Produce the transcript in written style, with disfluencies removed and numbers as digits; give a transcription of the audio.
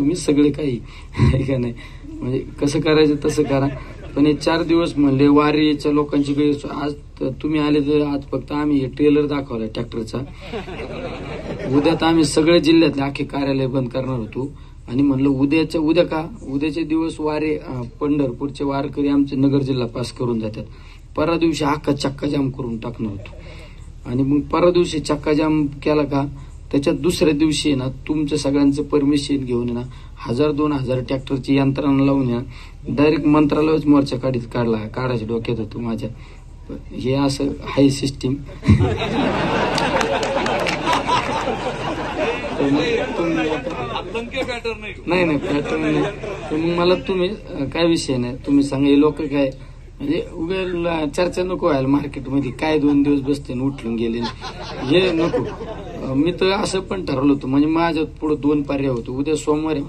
तुम्ही सगळे काही आहे का नाही, म्हणजे कसं करायचं तसं करा. पण हे 4 दिवस म्हणले वारीच्या लोकांची गैर. आज तुम्ही आले तर आज फक्त आम्ही ट्रेलर दाखवला ट्रॅक्टरचा. उद्या तर आम्ही सगळे जिल्ह्यातले अख्खे कार्यालय बंद करणार होतो. आणि म्हणलं उद्याचे दिवस वारे पंढरपूरचे वारकरी आमचे नगर जिल्हा पास करून जातात. परवा दिवशी अख्खा चक्का जाम करून टाकणार होतो. आणि मग परवा दिवशी चक्का जाम केला का, त्याच्यात दुसऱ्या दिवशी ना तुमच्या सगळ्यांचं परमिशन घेऊन ना 1000-2000 ट्रॅक्टरची यंत्रणा लावून डायरेक्ट मंत्रालयच मोर्चा काढायच्या डोक्यात होतो माझ्या. हे असं हाय सिस्टीम. नाही पॅटर्न नाही. तर मग मला तुम्ही काय विषय नाही, तुम्ही सांगा. हे लोक काय म्हणजे उगा चर्चा नको व्हायला मार्केटमध्ये, काय 2 दिवस बसते उठलून गेले, हे नको. मी तर असं पण ठरवलं होतं, म्हणजे माझ्या पुढे 2 पर्याय होतो. उद्या सोमवारी